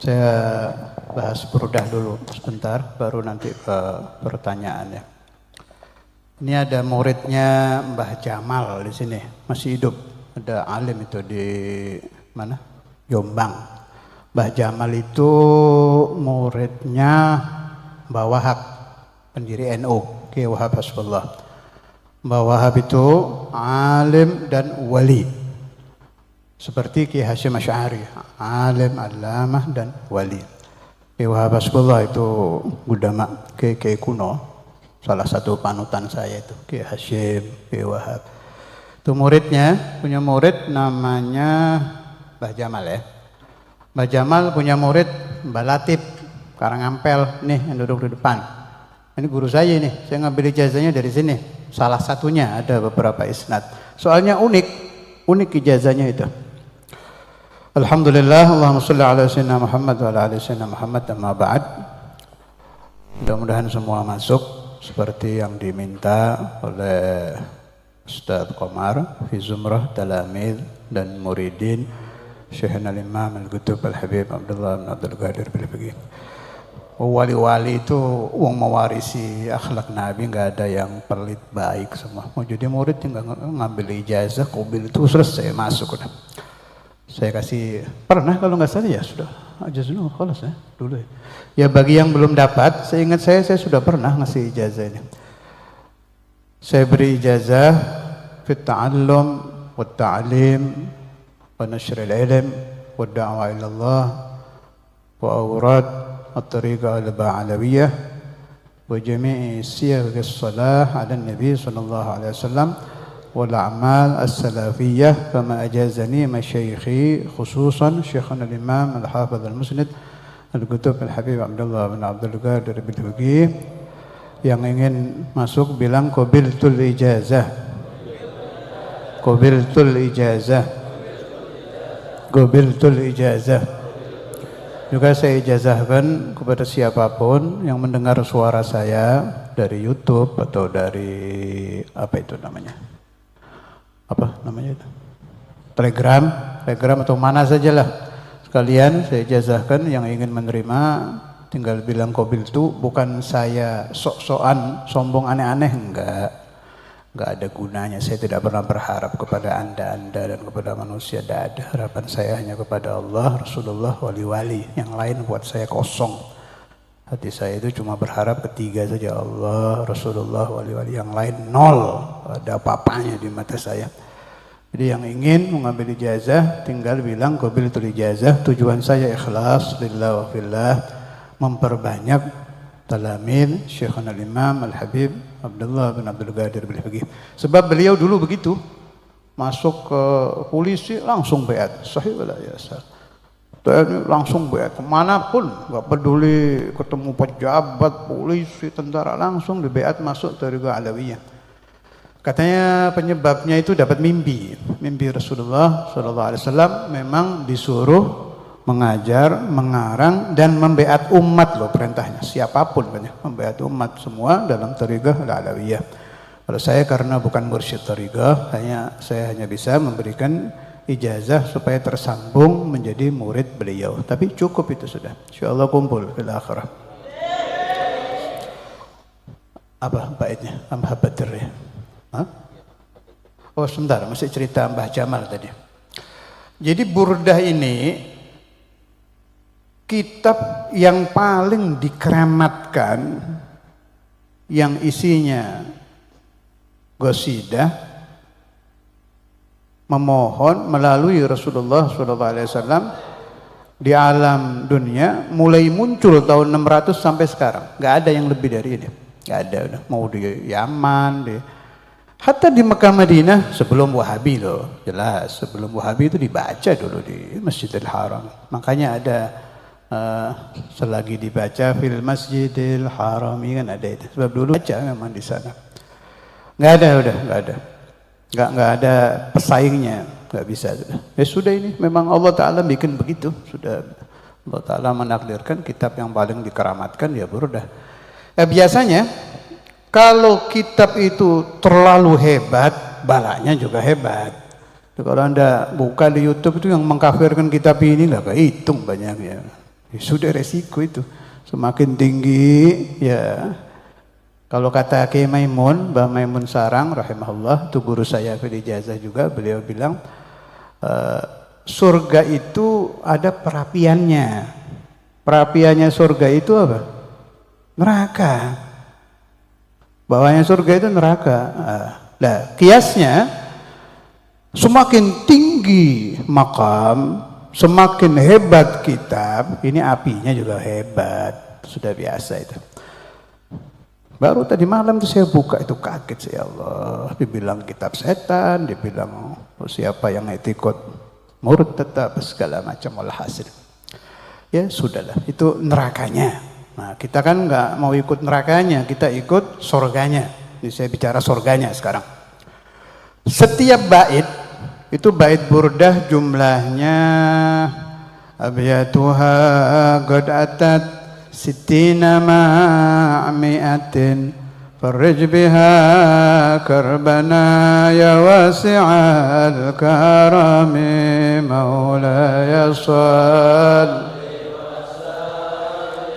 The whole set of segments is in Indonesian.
Saya bahas burudah dulu sebentar, baru nanti ke pertanyaannya. Ini ada muridnya Mbah Jamal di sini, masih hidup. Ada alim itu di mana? Jombang. Mbah Jamal itu muridnya Mbah Wahab, pendiri NU, Kiai Wahab Hasbullah. Mbah Wahab itu alim dan wali. Seperti Ki Hasyim Asy'ari, alim, allamah dan wali. Ki Wahab Hasbullah itu ulama Ki kuno, salah satu panutan saya itu Ki Hasyim, Ki Wahab. Itu muridnya, punya murid namanya Mbah Jamal ya. Mbah Jamal punya murid Mbah Latif Karangampel nih yang duduk di depan. Ini guru saya nih, saya ngambil ijazahnya dari sini. Salah satunya, ada beberapa isnad. Soalnya unik ijazahnya itu. Alhamdulillah, Allahumma sholli ala sayyidina Muhammad wa ala ali sayyidina Muhammad, amma ba'd. Mudah-mudahan semua masuk seperti yang diminta oleh Ustaz Qamar fi zumrah talamid dan muridin Syekhna Imam Al-Qutub Al-Habib Abdullah bin Abdul Qadir Bil-Faqih. Wali-wali itu uang mewarisi akhlak Nabi, nggak ada yang pelit, baik semua. Mau jadi murid tinggal ngambil ijazah, qabil itu selesai masuk udah. Saya kasih pernah kalau nggak salah ya sudah ijazah khalas ya dulu ya. Ya bagi yang belum dapat, saya ingat saya sudah pernah ngasih ijazah ini. Saya beri ijazah fit ta'allum wa ta'lim wa nashr al-ilm wa da'wa ila Allah wa awrad at-tariqa al-ba'alawiyah wa jami'i siyagh as-salah 'ala an-nabi sallallahu alaihi wasallam والأعمال السلفية كما أجازني مشايخي خصوصا شيخنا الإمام الحافظ المسند الكتب الحبيب عبد الله بن عبد القادر Bil-Faqih. Yang ingin masuk bilang qabiltul ijazah, qabiltul ijazah, qabiltul ijazah. Juga saya ijazahkan kepada siapapun yang mendengar suara saya dari YouTube atau dari apa itu namanya? Apa namanya itu? Telegram atau mana sajalah. Sekalian saya ijazahkan, yang ingin menerima tinggal bilang qabil itu. Bukan saya sok-sokan sombong aneh-aneh, enggak ada gunanya. Saya tidak pernah berharap kepada anda dan kepada manusia, tidak ada. Harapan saya hanya kepada Allah, Rasulullah, wali-wali. Yang lain buat saya kosong. Hati saya itu cuma berharap ketiga saja, Allah, Rasulullah, wali-wali. Yang lain nol, ada apa-apanya di mata saya. Jadi yang ingin mengambil ijazah tinggal bilang qabiltul ijazah. Tujuan saya ikhlas lillah wa fillah, memperbanyak talamid Syekhna Imam Al-Habib Abdullah bin Abdul Qadir Bil-Faqih. Sebab beliau dulu begitu, masuk ke polisi langsung baiat, sahih wala yasar. TNI langsung beat kemanapun, nggak peduli ketemu pejabat, polisi, tentara, langsung dibeat masuk Thariqah Alawiyah. Katanya penyebabnya itu dapat mimpi Rasulullah SAW. Memang disuruh mengajar, mengarang dan membeat umat loh, perintahnya siapapun banyak membeat umat semua dalam Thariqah Alawiyah. Kalau saya karena bukan mursyid Thariqah, saya hanya bisa memberikan ijazah supaya tersambung menjadi murid beliau. Tapi cukup itu sudah. Insyaallah kumpul fil akhirah. Apa baitnya? Mbah Badr ya? Hah? Oh sebentar, masih cerita Mbah Jamal tadi. Jadi burdah ini kitab yang paling dikeramatkan, yang isinya qasidah memohon melalui Rasulullah SAW di alam dunia, mulai muncul tahun 600 sampai sekarang. Nggak ada yang lebih dari ini. Nggak ada. Mau di Yaman, hatta di Mekah Madinah sebelum Wahabi loh, jelas sebelum Wahabi itu dibaca dulu di Masjidil Haram. Makanya ada selagi dibaca fil Masjidil Haram, kan ada itu. Sebab dulu baca memang di sana. Nggak ada. Nggak ada pesaingnya, nggak bisa. Ya sudah, ini memang Allah Ta'ala bikin begitu. Sudah Allah Ta'ala menakdirkan kitab yang paling dikeramatkan ya burdah. Biasanya kalau kitab itu terlalu hebat, balanya juga hebat. Kalau Anda buka di YouTube itu yang mengkafirkan kitab ini nggak kehitung banyaknya. Ya, sudah resiko itu. Semakin tinggi ya. Kalau kata Kiai Maimun, Mbah Maimun Sarang rahimahullah, itu guru saya di ijazah juga, beliau bilang surga itu ada perapiannya. Perapiannya surga itu apa? Neraka. Bawahnya surga itu neraka. Nah, kiasnya semakin tinggi makam, semakin hebat kitab, ini apinya juga hebat. Sudah biasa itu. Baru tadi malam tuh saya buka itu kaget ya Allah. Dibilang kitab setan, dibilang siapa yang etikot murtad tetap segala macam walhasil. Ya sudahlah, itu nerakanya. Nah kita kan nggak mau ikut nerakanya, kita ikut surganya. Jadi saya bicara surganya sekarang. Setiap bait itu bait burdah jumlahnya abyatuha qad atat sittina ma'mi'atin farij biha karbana ya wasi'al karami maulaya sal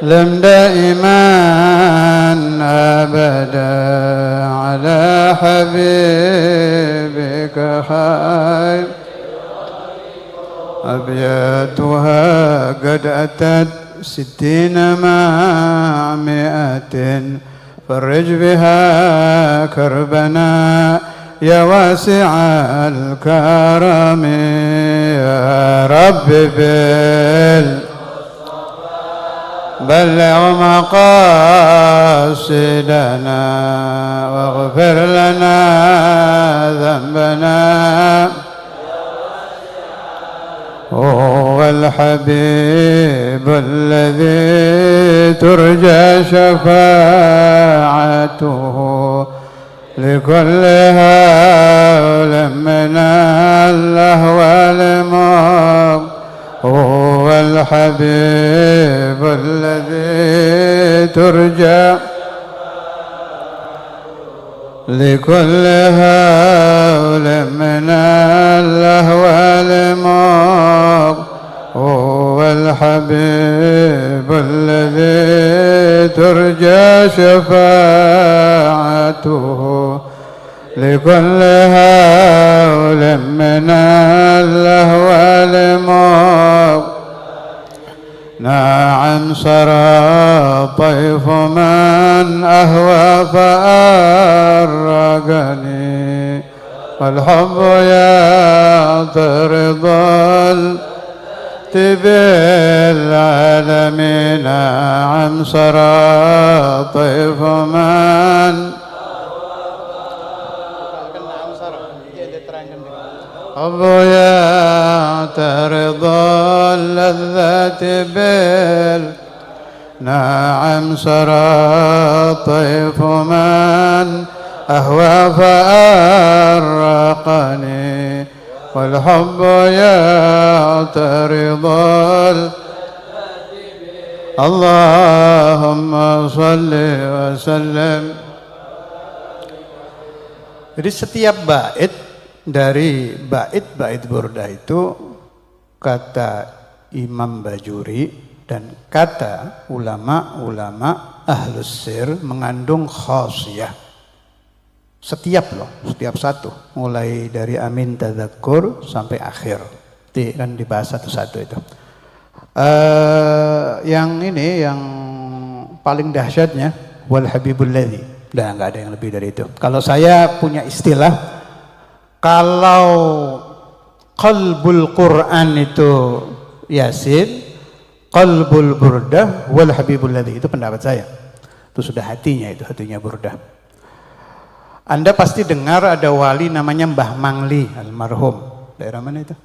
لم دائما أبدا على حبيبك خير أبياتها قد أتت 60 مع 100 فرج بها كربنا يا واسع الكرم يا رب بلغ مقاصدنا واغفر لنا ذنبنا هو الحبيب الذي ترجى شفاعته لكل هول من الأهوال هو الحبيب الذي ترجى لكل هول من الأهوال هو الحبيب الذي ترجى شفاعته لكل هول من الأهوال نعم سرى طيف من أهوى فأرقني والحب يعترض بالعالمين نعم سرى طيف من حب يعترض اللذة نعم سرى طيف من أهوى فأرقني والحب يعترض اللهم صل وسلم. Jadi setiap bait dari bait-bait burdah itu kata Imam Bajuri dan kata ulama-ulama ahlus sir mengandung khasiyah. Setiap satu, mulai dari amin tadzakur sampai akhir. Kan dibahas satu-satu itu. Yang ini yang paling dahsyatnya wal habibul ladzi. Nggak ada yang lebih dari itu. Kalau saya punya istilah, kalau qalbul Quran itu Yasin, qalbul burdah wal habibul ladzi, itu pendapat saya. Itu sudah hatinya burdah. Anda pasti dengar ada wali namanya Mbah Mangli almarhum. Daerah mana itu?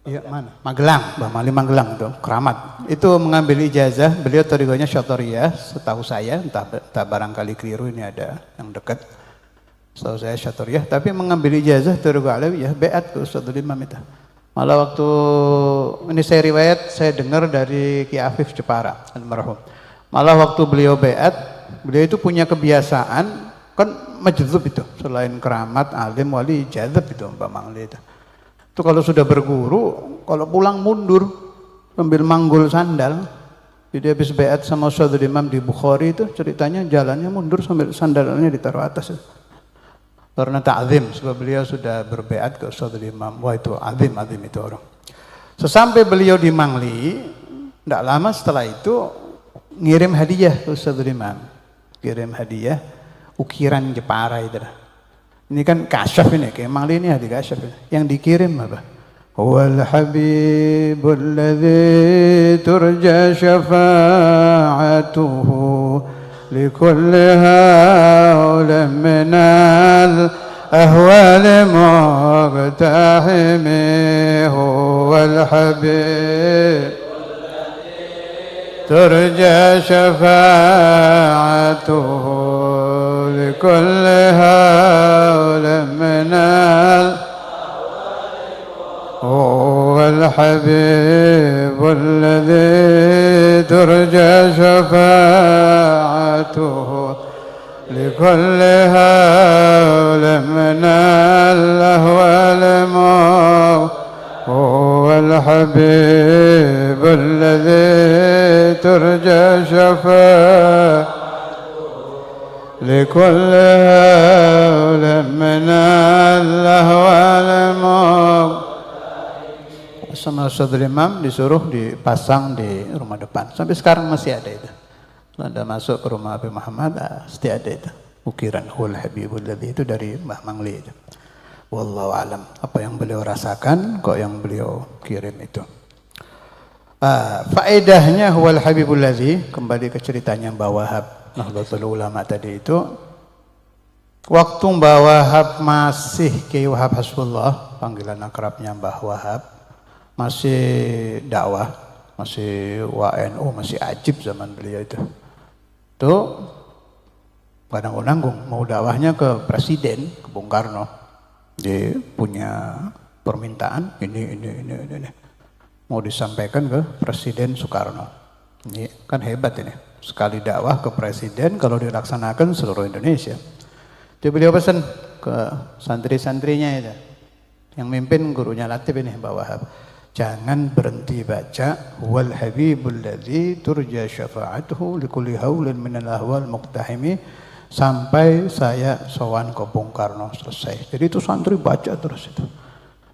Iya, mana? Magelang, Mbah Mangli Magelang itu, keramat. Itu mengambil ijazah, beliau thariqahnya Syatoriyah, setahu saya, entah barangkali keliru, ini ada yang dekat. Setahu saya Syatoriyah, tapi mengambil ijazah thariqah alawiyah, beat ke Ustadzul Imam itu. Malah waktu ini saya dengar dari Ki Afif Jepara almarhum. Malah waktu beliau beat, beliau itu punya kebiasaan, kan majdzub itu, selain keramat, alim, wali, jadzab itu Mbah Mangli itu. Itu kalau sudah berguru, kalau pulang mundur sambil manggul sandal. Jadi habis beat sama Ustadzul Imam di Bukhari itu ceritanya jalannya mundur sambil sandalnya ditaruh atas. Karena ta'zim, sebab beliau sudah berbeat ke Ustadzul Imam. Wah itu azim itu orang. Sesampai beliau di Mangli, tidak lama setelah itu ngirim hadiah ke Ustadzul Imam. Kirim hadiah ukiran Jepara itu. Ini kan kasyaf ini, kayak Mangli ini hadiah kasyaf ini. Yang dikirim apa? Huwal habibul ladzi turja syafa'atuhu likulli haula minal ahwal muqtahimi huwal habib turja syafa'atuhu likulli haula minal هو الحبيب الذي ترجى شفاعته لكل هول من الأهوال هو الحبيب الذي ترجى شفاعته لكل هول من الأهوال sama Ustadzul Imam disuruh dipasang di rumah depan. Sampai sekarang masih ada itu. Kalau Anda masuk ke rumah Habib Muhammad, pasti ada itu. Ukiran Hul Habibul Ladzi itu dari Mbah Mangli itu. Wallahu alam. Apa yang beliau rasakan, kok yang beliau kirim itu. Faedahnya Huwal Habibul Ladzi, kembali ke ceritanya Mbah Wahab, Nahdlatul Ulama tadi itu. Waktu Mbah Wahab masih Kiai Wahab Hasbullah, panggilan akrabnya Mbah Wahab, masih dakwah, masih WNU, masih ajib zaman beliau itu. Tuh kadang-kadang mau dakwahnya ke Presiden, ke Bung Karno. Dia punya permintaan ini. Mau disampaikan ke Presiden Soekarno. Ini kan hebat ini. Sekali dakwah ke Presiden kalau dilaksanakan seluruh Indonesia. Jadi beliau pesan ke santri-santrinya itu. Yang mimpin gurunya Latif ini Mbak Wahab. Jangan berhenti baca Huwal Habibul Ladzi turja syafa'atuhu likulli haulin minal ahwal muqtahimi sampai saya sowan ke Bung Karno selesai. Jadi itu santri baca terus itu.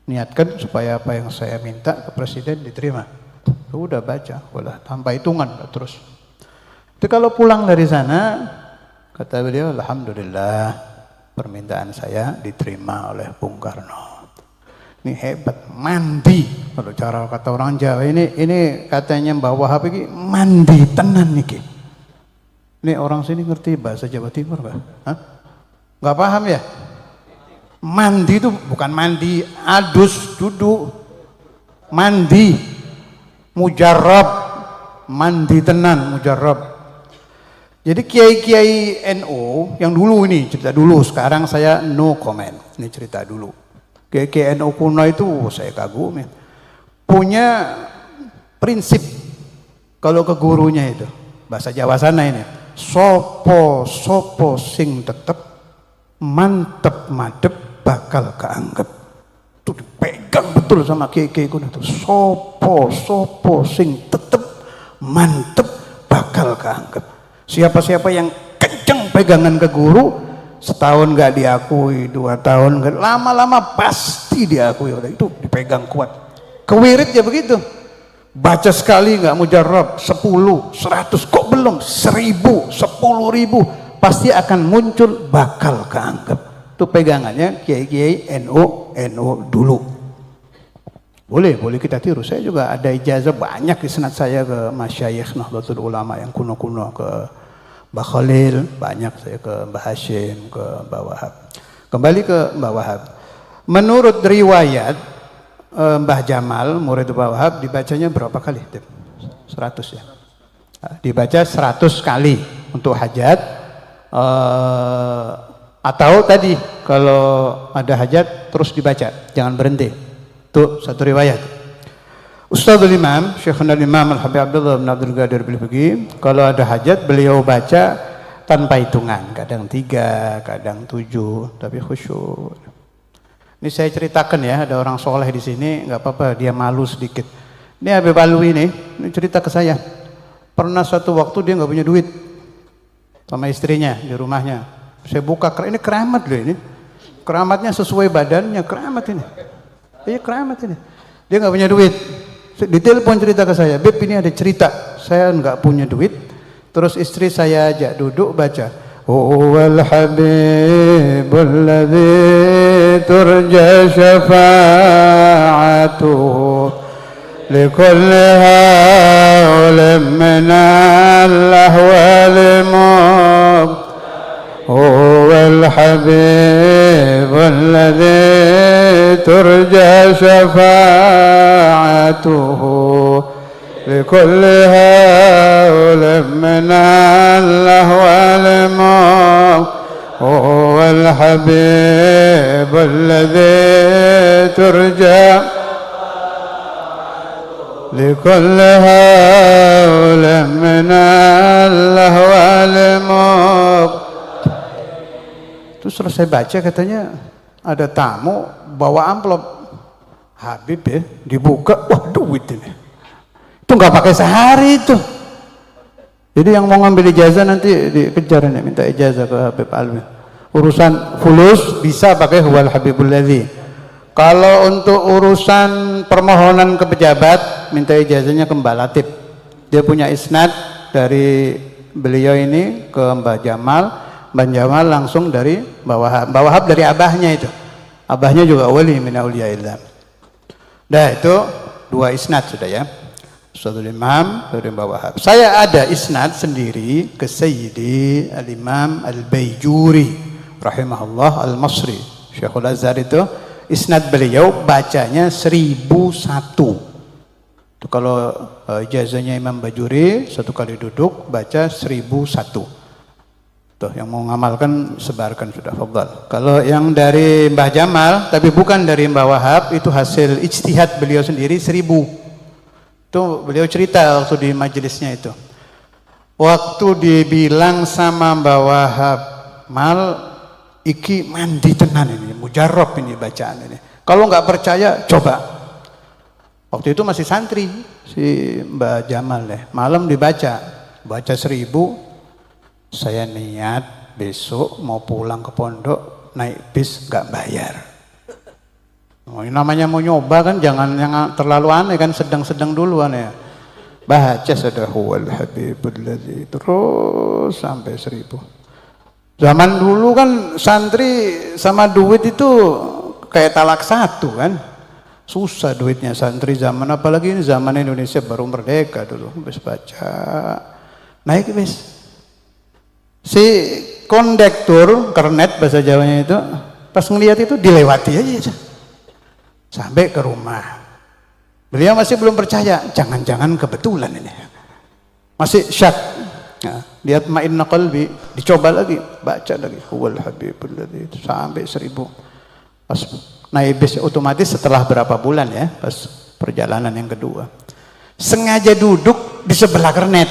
Niatkan supaya apa yang saya minta ke Presiden diterima. Udah baca, udah tanpa hitungan terus. Jadi kalau pulang dari sana, kata beliau, alhamdulillah permintaan saya diterima oleh Bung Karno. Ini hebat, mandi. Kalau cara kata orang Jawa ini katanya Mbah Wahab ini mandi tenan niki. Ini orang sini ngerti bahasa Jawa Timur nggak? Nggak paham ya? Mandi itu bukan mandi adus duduk, mandi mujarrab, mandi tenan mujarrab. Jadi kiai-kiai NU yang dulu ini cerita dulu, sekarang saya no comment. Ini cerita dulu. Kiai NU kuno itu saya kagumi. Punya prinsip kalau ke gurunya itu bahasa Jawa sana ini. Sopo sing tetep mantep madep bakal keanggap. Itu dipegang betul sama kiai-kiai kuno itu. Sopo sing tetep mantep bakal keanggap. Siapa-siapa yang kenceng pegangan ke guru, setahun nggak diakui, 2 tahun nggak, lama-lama pasti diakui. Itu dipegang kuat. Kewirit ya begitu. Baca sekali nggak mujarrab, 10, 100, kok belum 1000, 10.000, pasti akan muncul bakal keanggap. Itu pegangannya kiai-kiai NU dulu. Boleh kita tiru. Saya juga ada ijazah banyak di senat saya ke masyayikh Nahdlatul Ulama yang kuno-kuno, ke Mbah Khalil, banyak saya ke Mbah Hashim, ke Mbah Wahab. Kembali ke Mbah Wahab. Menurut riwayat Mbah Jamal, murid Mbah Wahab, dibacanya berapa kali? 100 ya. Dibaca 100 kali untuk hajat. Atau tadi kalau ada hajat terus dibaca, jangan berhenti. Itu satu riwayat. Ustadzul Imam, Syekhul Imam Al-Habib Abdullah bin Abdul Qadir Bilbagi, kalau ada hajat beliau baca tanpa hitungan, kadang 3, kadang 7, tapi khusyuk. Ini saya ceritakan ya, ada orang soleh di sini, nggak apa-apa, dia malu sedikit. Ini Habib Alwi ini cerita ke saya. Pernah suatu waktu dia nggak punya duit sama istrinya di rumahnya. Saya buka, ini keramat loh ini. Keramatnya sesuai badannya, keramat ini. Iya keramat ini. Dia nggak punya duit. Ditelepon cerita ke saya, Beb ini ada cerita. Saya nggak punya duit. Terus istri saya ajak duduk baca. Huwal habibul ladzi turja syafa'atuhu likulli hawlin minal ahwali mub. Huwal habibul ladzi turja syafa'atuhu لكل هول من الأهوال موت. هو الحبيب الذي ترجى لكل هول من الأهوال موت. Terus selesai baca katanya ada tamu bawa amplop Habib ya, dibuka, wah duit ini. Itu nggak pakai sehari itu. Jadi yang mau ngambil ijazah nanti dikejar nih, minta ijazah ke Habib Alwi. Urusan fulus bisa pakai huwal habibul ladzi. Kalau untuk urusan permohonan ke pejabat, minta ijazahnya ke Mbak Latif. Dia punya isnad dari beliau ini ke Mbak Jamal. Mbak Jamal langsung dari Mbak Wahab. Mbak Wahab dari abahnya itu. Abahnya juga wali min auliyaillah. Dah itu dua isnad sudah ya. Ustadzul Imam dari Mbak Wahab. Saya ada isnad sendiri ke Sayyidi Al-Imam Al-Baijuri rahimahullah Al-Masri. Syekhul Azhar itu isnad beliau bacanya 1001. Itu kalau ijazahnya Imam Bajuri satu kali duduk baca 1001. Tuh yang mau ngamalkan sebarkan sudah fadhal. Kalau yang dari Mbah Jamal tapi bukan dari Mbah Wahab itu hasil ijtihad beliau sendiri 1000. Itu beliau cerita waktu di majelisnya itu. Waktu dibilang sama Mbak Wahab, Mal, iki mandi tenan ini, mujarab ini bacaan ini. Kalau nggak percaya, coba. Waktu itu masih santri si Mbak Jamal deh. Malam dibaca, baca 1000. Saya niat besok mau pulang ke pondok naik bis nggak bayar. Oh, namanya mau nyoba kan jangan yang terlalu aneh kan, sedang-sedang dulu aneh. Baca sudah huwal habibul ladzi terus sampai 1000. Zaman dulu kan santri sama duit itu kayak talak satu kan. Susah duitnya santri zaman, apalagi ini zaman Indonesia baru merdeka dulu. Habis baca naik bis. Si kondektur kernet bahasa Jawanya itu pas ngelihat itu dilewati aja. Sampai ke rumah. Beliau masih belum percaya, jangan-jangan kebetulan ini. Masih syak. Nah, lihat ma'inna qalbi, dicoba lagi, baca lagi. Huwal habibul ladzi sampai 1000. Pas naik bis otomatis setelah berapa bulan ya, pas perjalanan yang kedua. Sengaja duduk di sebelah kernet.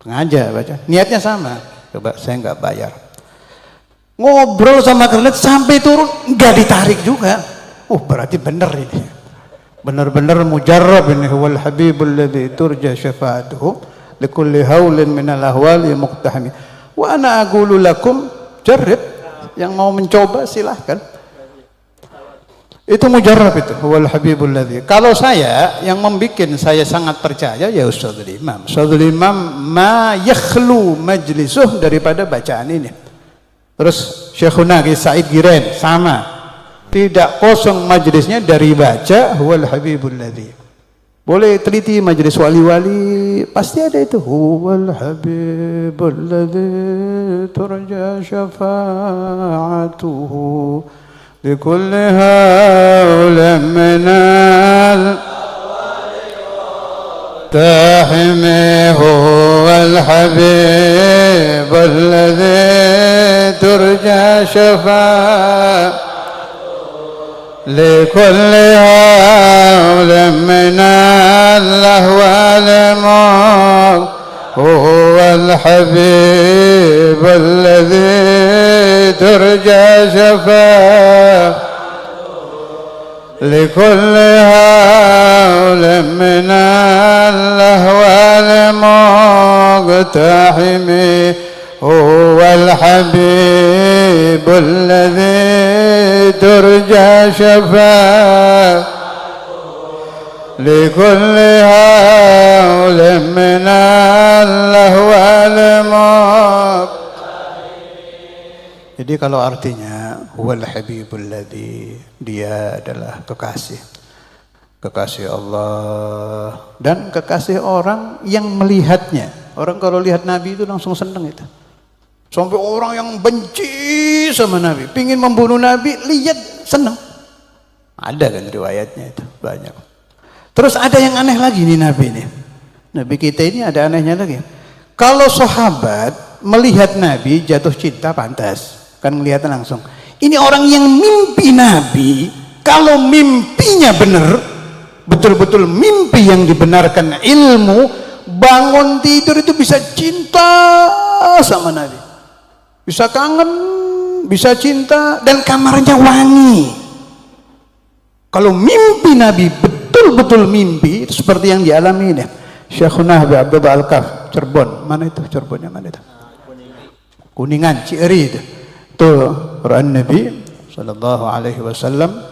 Sengaja baca. Niatnya sama. Coba saya nggak bayar. Ngobrol sama kernet sampai turun nggak ditarik juga. Oh berarti benar ini, benar-benar mujarrab ini. Huwal habibul ladzi turja syafa'atuhu likulli haulin minal ahwali muqtahami. Wa ana aqulu lakum jarrib, yang mau mencoba silahkan. Itu mujarrab itu, huwal habibul ladzi. Kalau saya yang membuat saya sangat percaya ya Ustadzul Imam. Ustadzul Imam ma yakhlu majlisuh daripada bacaan ini. Terus Syekhuna Said Giren sama. Tidak kosong majelisnya dari baca huwal habibul ladzi. Boleh teliti majelis wali-wali, pasti ada itu. Huwal habibul ladzi turja syafa'atuhu likulli hawlin minal tahimi. Huwal habibul ladzi turja syafa'atuhu لكل هول من الأهوال موت. هو الحبيب الذي ترجى شفاعته لكل هول من الأهوال مقتحم هو الحبيب الذي ترجى شفاعته لكل هول من الأهوال مقتحم. Jadi kalau artinya huwal habibul ladzi, dia adalah kekasih Allah dan kekasih orang yang melihatnya. Orang kalau lihat Nabi itu langsung senang itu. Sampai orang yang benci sama Nabi, pingin membunuh Nabi, lihat senang. Ada kan riwayatnya itu banyak. Terus ada yang aneh lagi nih Nabi ini. Nabi kita ini ada anehnya lagi. Kalau sahabat melihat Nabi jatuh cinta pantas. Kan ngelihatnya langsung. Ini orang yang mimpi Nabi, kalau mimpinya benar, betul-betul mimpi yang dibenarkan ilmu, bangun tidur itu bisa cinta sama Nabi. Bisa kangen, bisa cinta, dan kamarnya wangi. Kalau mimpi Nabi betul-betul mimpi, itu seperti yang dialami ini. Syekhuna Habib Abdullah Al-Kaf, Cirebon. Mana itu? Cirebonnya mana itu? Kuningan, Cieri itu. Quran Nabi sallallahu alaihi wasallam